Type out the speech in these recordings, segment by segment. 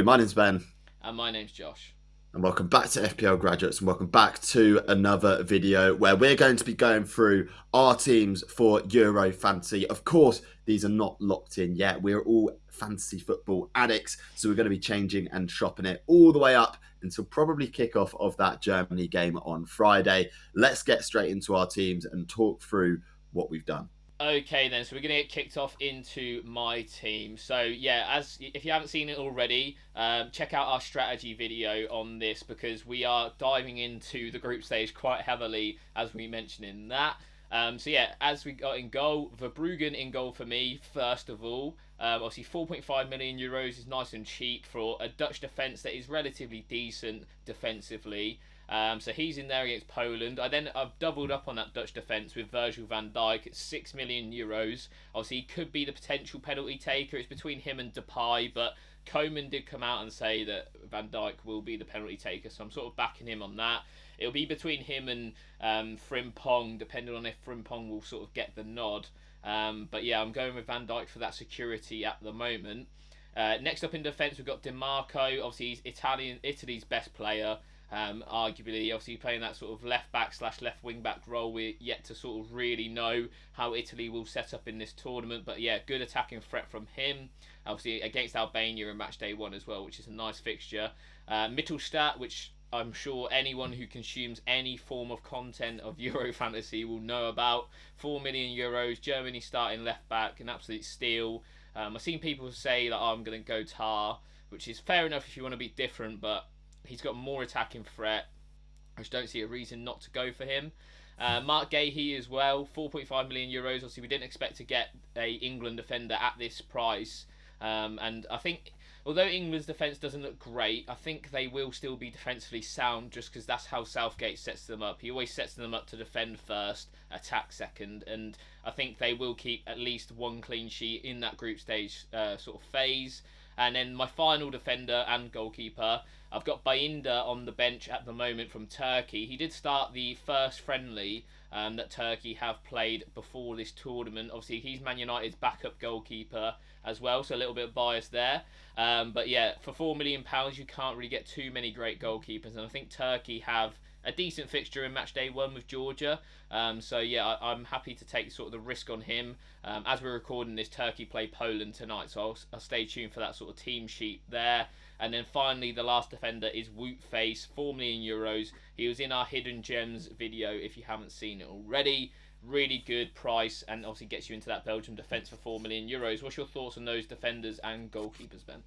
My name's Ben, And my name's Josh. and welcome back to FPL Graduates, and welcome back to another video where we're going to be going through our teams for Euro Fantasy. Of course, these are not locked in yet. We're all fantasy football addicts, so we're going to be changing and shopping it all the way up until probably kickoff of that Germany game on Friday. Let's get straight into our teams and talk through what we've done. Okay then, so we're going to get kicked off into my team. So yeah, as if you haven't seen it already, check out our strategy video on this because we are diving into the group stage quite heavily, as we mentioned in that. So yeah, as we got in goal, Verbruggen in goal for me, first of all. Obviously 4.5 million euros is nice and cheap for a Dutch defence that is relatively decent defensively. So he's in there against Poland. I've doubled up on that Dutch defence with Virgil van Dijk at 6 million euros. Obviously, he could be the potential penalty taker. It's between him and Depay, but Koeman did come out and say that Van Dijk will be the penalty taker, so I'm sort of backing him on that. It'll be between him and Frimpong, depending on if Frimpong will sort of get the nod. But yeah, I'm going with Van Dijk for that security at the moment. Next up in defence, we've got Dimarco. Obviously, he's Italy's best player. Arguably, obviously playing that sort of left back / left wing back role. We're yet to sort of really know how Italy will set up in this tournament, but yeah, good attacking threat from him. Obviously against Albania in Matchday 1 as well, which is a nice fixture. Mittelstadt, which I'm sure anyone who consumes any form of content of Euro Fantasy will know about. 4 million euros, Germany starting left back, an absolute steal. I've seen people say that I'm going to go Tar, which is fair enough if you want to be different, but he's got more attacking threat. I just don't see a reason not to go for him. Mark Gahey as well, 4.5 million euros. Obviously, we didn't expect to get a England defender at this price. And I think, although England's defence doesn't look great, I think they will still be defensively sound just because that's how Southgate sets them up. He always sets them up to defend first, attack second. And I think they will keep at least one clean sheet in that group stage sort of phase. And then my final defender and goalkeeper, I've got Bayindir on the bench at the moment from Turkey. He did start the first friendly that Turkey have played before this tournament. Obviously, he's Man United's backup goalkeeper as well, so a little bit of bias there. But yeah, for £4 million, you can't really get too many great goalkeepers. And I think Turkey have a decent fixture in Matchday 1 with Georgia. So yeah, I'm happy to take sort of the risk on him. As we're recording this, Turkey play Poland tonight, so I'll stay tuned for that sort of team sheet there. And then finally, the last defender is Wout Face, 4 million euros. He was in our Hidden Gems video if you haven't seen it already. Really good price and obviously gets you into that Belgium defence for 4 million euros. What's your thoughts on those defenders and goalkeepers, Ben?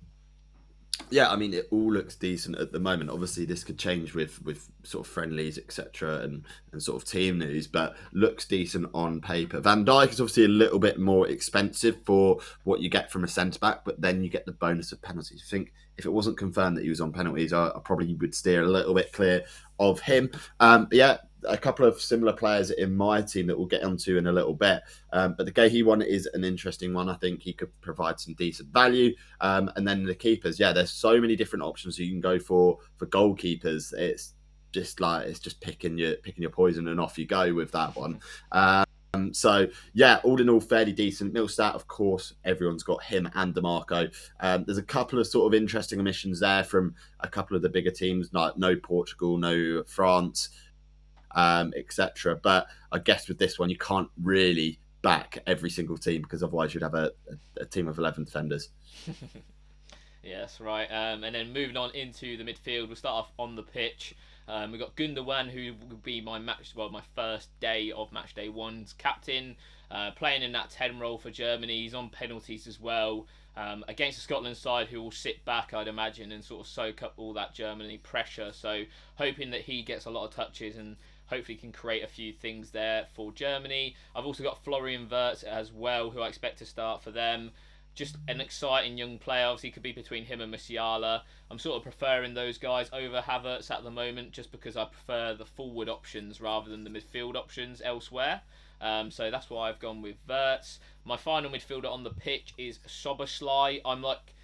Yeah, I mean, it all looks decent at the moment. Obviously, this could change with sort of friendlies, etc., and sort of team news, but looks decent on paper. Van Dijk is obviously a little bit more expensive for what you get from a centre back, but then you get the bonus of penalties. I think if it wasn't confirmed that he was on penalties, I probably would steer a little bit clear of him. But yeah, a couple of similar players in my team that we'll get onto in a little bit. But the Gahey one is an interesting one. I think he could provide some decent value. And then the keepers, yeah, there's so many different options you can go for goalkeepers. It's just picking your poison and off you go with that one. So yeah, all in all, fairly decent. Mittelstadt, of course, everyone's got him and DeMarco. There's a couple of sort of interesting omissions there from a couple of the bigger teams, like no Portugal, no France, etc. But I guess with this one, you can't really back every single team because otherwise you'd have a team of 11 defenders. Yes, right. And then moving on into the midfield, we'll start off on the pitch. We've got Gundogan, who will be my first day of Matchday 1's captain, playing in that 10 role for Germany. He's on penalties as well, against the Scotland side, who will sit back, I'd imagine, and sort of soak up all that Germany pressure. So hoping that he gets a lot of touches and hopefully can create a few things there for Germany. I've also got Florian Wirtz as well, who I expect to start for them. Just an exciting young player. Obviously, could be between him and Musiala. I'm sort of preferring those guys over Havertz at the moment, just because I prefer the forward options rather than the midfield options elsewhere. So that's why I've gone with Wirtz. My final midfielder on the pitch is Szoboszlai. I'm like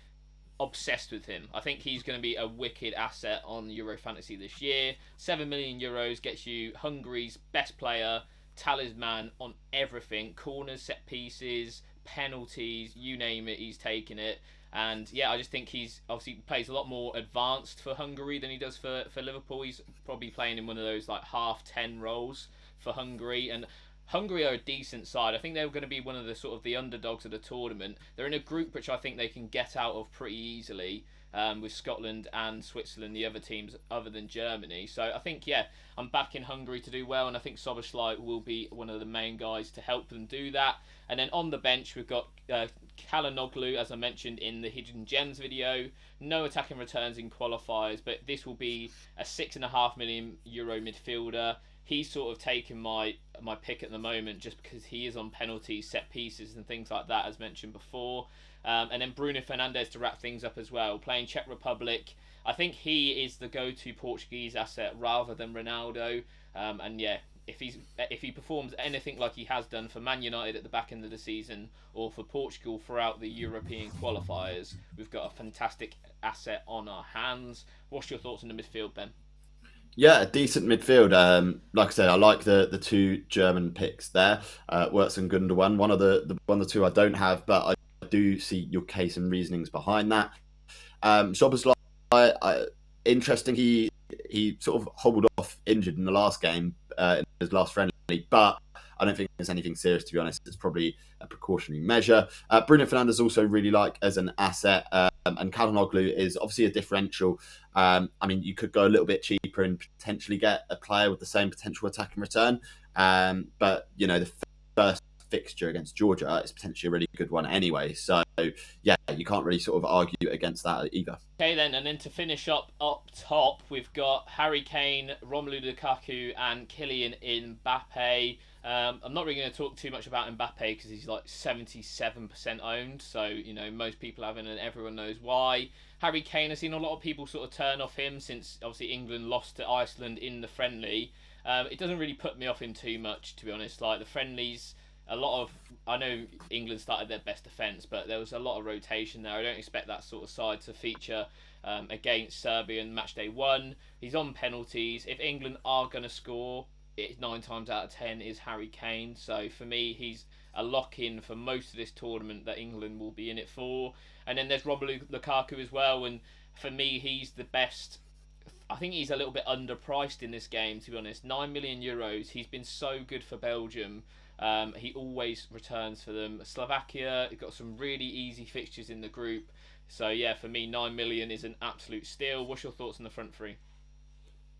obsessed with him. I think he's going to be a wicked asset on Euro Fantasy this year. 7 million euros gets you Hungary's best player, talisman on everything. Corners, set pieces, penalties, you name it, he's taking it. And yeah, I just think he's obviously plays a lot more advanced for Hungary than he does for Liverpool. He's probably playing in one of those like half 10 roles for Hungary. And Hungary are a decent side. I think they're going to be one of the sort of the underdogs of the tournament. They're in a group which I think they can get out of pretty easily, with Scotland and Switzerland, the other teams other than Germany. So I think, yeah, I'm backing Hungary to do well, and I think Soboslai will be one of the main guys to help them do that. And then on the bench, we've got Kalanoglu, as I mentioned in the Hidden Gems video. No attacking returns in qualifiers, but this will be a €6.5 million midfielder. He's sort of taken my pick at the moment just because he is on penalties, set pieces, and things like that, as mentioned before. And then Bruno Fernandes to wrap things up as well, playing Czech Republic. I think he is the go-to Portuguese asset rather than Ronaldo. And yeah, if he performs anything like he has done for Man United at the back end of the season, or for Portugal throughout the European qualifiers, we've got a fantastic asset on our hands. What's your thoughts on the midfield, Ben? Yeah, a decent midfield. Like I said, I like the two German picks there. Wirtz and Gundogan. One of the two I don't have, but I do see your case and reasonings behind that. Szoboszlai, interesting. He sort of hobbled off injured in the last game, in his last friendly, but I don't think there's anything serious, to be honest. It's probably a precautionary measure. Bruno Fernandes also really like as an asset, and Calhanoglu is obviously a differential. I mean, you could go a little bit cheaper and potentially get a player with the same potential attack and return. But you know, the first fixture against Georgia is potentially a really good one anyway. So yeah, you can't really sort of argue against that either. Okay then, and then to finish up top, we've got Harry Kane, Romelu Lukaku, and Kylian Mbappe. I'm not really going to talk too much about Mbappe because he's like 77% owned, so you know most people have him and everyone knows why. Harry Kane, has seen a lot of people sort of turn off him since obviously England lost to Iceland in the friendly. It doesn't really put me off him too much, to be honest. Like the friendlies, I know England started their best defence, but there was a lot of rotation there. I don't expect that sort of side to feature against Serbia in Matchday 1. He's on penalties. If England are going to score, it 9 times out of 10 is Harry Kane. So for me, he's a lock-in for most of this tournament that England will be in it for. And then there's Romelu Lukaku as well, and for me, he's the best. I think he's a little bit underpriced in this game, to be honest. €9 million. He's been so good for Belgium. He always returns for them. Slovakia, got some really easy fixtures in the group. So yeah, for me, 9 million is an absolute steal. What's your thoughts on the front three?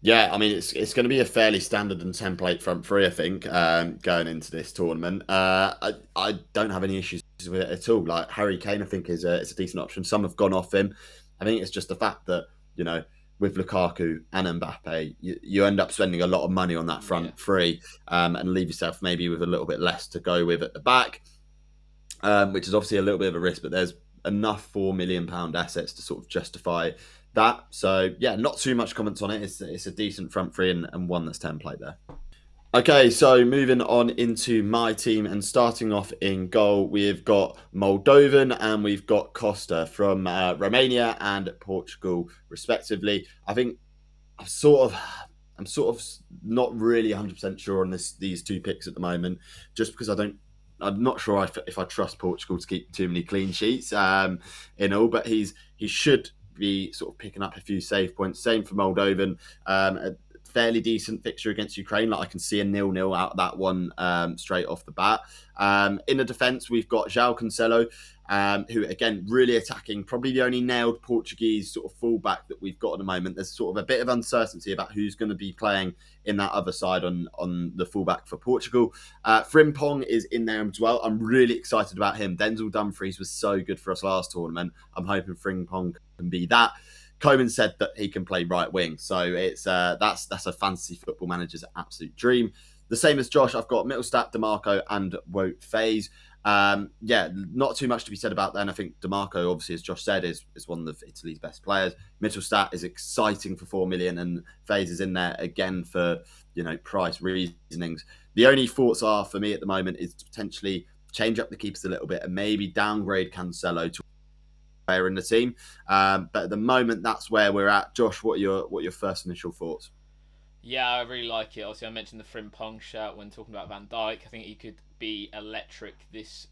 Yeah, I mean it's going to be a fairly standard and template front three, I think, going into this tournament. I don't have any issues with it at all. Like Harry Kane, I think is a decent option. Some have gone off him. I think it's just the fact that you know with Lukaku and Mbappe, you end up spending a lot of money on that front three, and leave yourself maybe with a little bit less to go with at the back, which is obviously a little bit of a risk. But there's enough £4 million assets to sort of justify that. So yeah, not too much comments on it. It's a decent front three and one that's template there. Okay, so moving on into my team and starting off in goal, we've got Moldovan and we've got Costa from Romania and Portugal, respectively. I think I'm sort of not really 100% sure on these two picks at the moment, just because I'm not sure if I trust Portugal to keep too many clean sheets in all, but he should be sort of picking up a few save points. Same for Moldovan. A fairly decent fixture against Ukraine. Like I can see a 0-0 out of that one straight off the bat. In the defence, we've got João Cancelo, who again really attacking. Probably the only nailed Portuguese sort of fullback that we've got at the moment. There's sort of a bit of uncertainty about who's going to be playing in that other side on the fullback for Portugal. Frimpong is in there as well. I'm really excited about him. Denzel Dumfries was so good for us last tournament. I'm hoping Frimpong can be that. Koeman said that he can play right wing, so it's that's a fantasy football manager's absolute dream. The same as Josh, I've got Mittelstadt, DeMarco, and Wout Faes. Yeah, not too much to be said about them. I think DeMarco, obviously, as Josh said, is one of Italy's best players. Mittelstadt is exciting for 4 million, and Faes is in there again for price reasonings. The only thoughts are for me at the moment is to potentially change up the keepers a little bit and maybe downgrade Cancelo to player in the team. But at the moment, that's where we're at. Josh, what are your first initial thoughts? Yeah, I really like it. Obviously, I mentioned the Frimpong shout when talking about Van Dijk. I think he could be electric this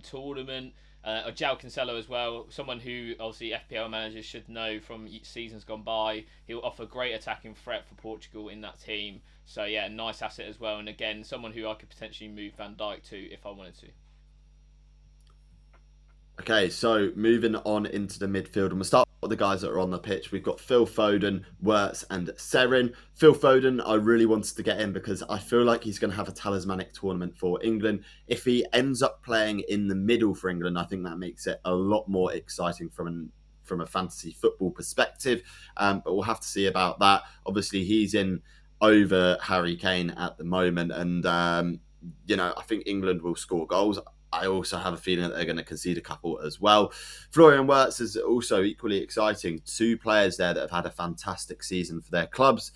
tournament. João Cancelo as well, someone who obviously FPL managers should know from seasons gone by. He'll offer great attacking threat for Portugal in that team. So yeah, nice asset as well. And again, someone who I could potentially move Van Dijk to if I wanted to. Okay, so moving on into the midfield, and we'll start with the guys that are on the pitch. We've got Phil Foden, Wirtz, and Serin. Phil Foden, I really wanted to get in because I feel like he's going to have a talismanic tournament for England. If he ends up playing in the middle for England, I think that makes it a lot more exciting from a fantasy football perspective. But we'll have to see about that. Obviously, he's in over Harry Kane at the moment, and I think England will score goals. I also have a feeling that they're going to concede a couple as well. Florian Wirtz is also equally exciting. Two players there that have had a fantastic season for their clubs.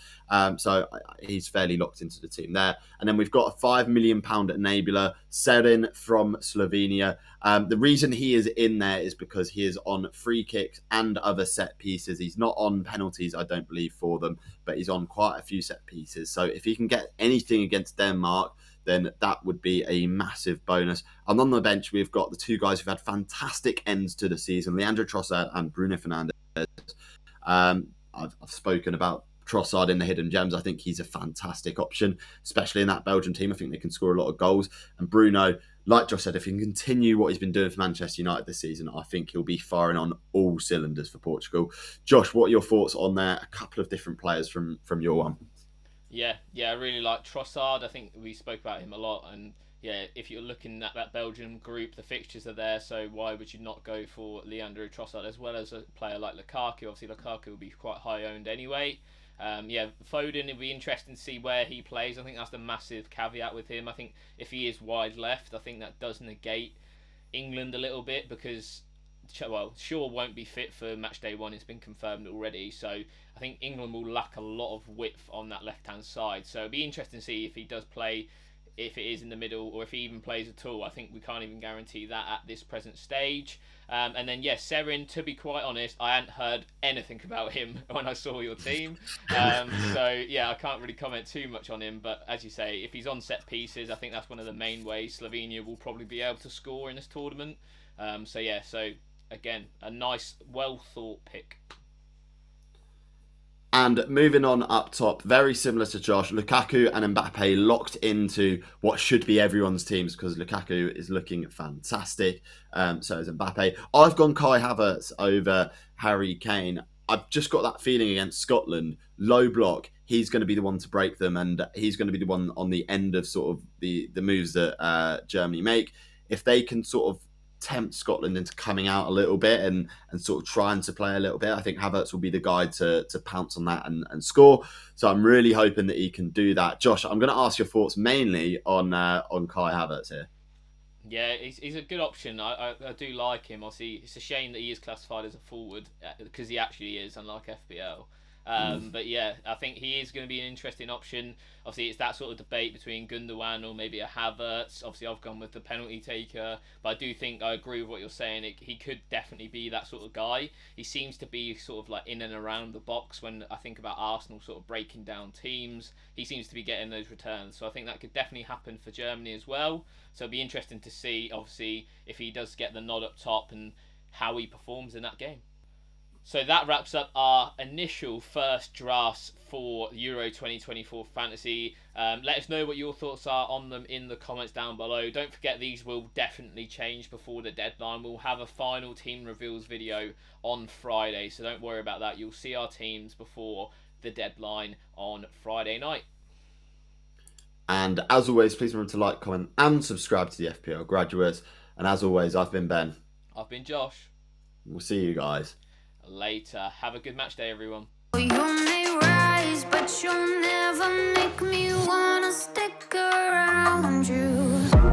So he's fairly locked into the team there. And then we've got a £5 million enabler, Serin from Slovenia. The reason he is in there is because he is on free kicks and other set pieces. He's not on penalties, I don't believe, for them, but he's on quite a few set pieces. So if he can get anything against Denmark, then that would be a massive bonus. And on the bench, we've got the two guys who've had fantastic ends to the season, Leandro Trossard and Bruno Fernandes. I've spoken about Trossard in the hidden gems. I think he's a fantastic option, especially in that Belgian team. I think they can score a lot of goals. And Bruno, like Josh said, if he can continue what he's been doing for Manchester United this season, I think he'll be firing on all cylinders for Portugal. Josh, what are your thoughts on there? A couple of different players from your one. Yeah, I really like Trossard. I think we spoke about him a lot, and yeah, if you're looking at that Belgian group, the fixtures are there, so why would you not go for Leandro Trossard as well as a player like Lukaku? Obviously, Lukaku will be quite high owned anyway. Foden, it'll be interesting to see where he plays. I think that's the massive caveat with him. I think if he is wide left, I think that does negate England a little bit because Shaw won't be fit for Matchday 1. It's been confirmed already. So I think England will lack a lot of width on that left-hand side. So it'll be interesting to see if he does play, if it is in the middle, or if he even plays at all. I think we can't even guarantee that at this present stage. And then, Serin, to be quite honest, I hadn't heard anything about him when I saw your team. I can't really comment too much on him. But as you say, if he's on set pieces, I think that's one of the main ways Slovenia will probably be able to score in this tournament. Again, a nice, well-thought pick. And moving on up top, very similar to Josh, Lukaku and Mbappe locked into what should be everyone's teams because Lukaku is looking fantastic. So is Mbappe. I've gone Kai Havertz over Harry Kane. I've just got that feeling against Scotland. Low block, he's going to be the one to break them, and he's going to be the one on the end of sort of the moves that Germany make. If they can sort of tempt Scotland into coming out a little bit and sort of trying to play a little bit, I think Havertz will be the guy to pounce on that and score. So I'm really hoping that he can do that. Josh, I'm going to ask your thoughts mainly on Kai Havertz here. Yeah, he's a good option. I do like him. Obviously, it's a shame that he is classified as a forward because he actually is, unlike FPL. But yeah, I think he is going to be an interesting option. Obviously, it's that sort of debate between Gundogan or maybe a Havertz. Obviously, I've gone with the penalty taker, but I do think I agree with what you're saying. He could definitely be that sort of guy. He seems to be sort of like in and around the box when I think about Arsenal sort of breaking down teams. He seems to be getting those returns, so I think that could definitely happen for Germany as well. So it'll be interesting to see, obviously, if he does get the nod up top and how he performs in that game. So that wraps up our initial first drafts for Euro 2024 Fantasy. Let us know what your thoughts are on them in the comments down below. Don't forget these will definitely change before the deadline. We'll have a final team reveals video on Friday, so don't worry about that. You'll see our teams before the deadline on Friday night. And as always, please remember to like, comment and subscribe to the FPL Graduates. And as always, I've been Ben. I've been Josh. We'll see you guys later. Have a good match day, everyone. You may rise, but you'll never make me wanna stick around you.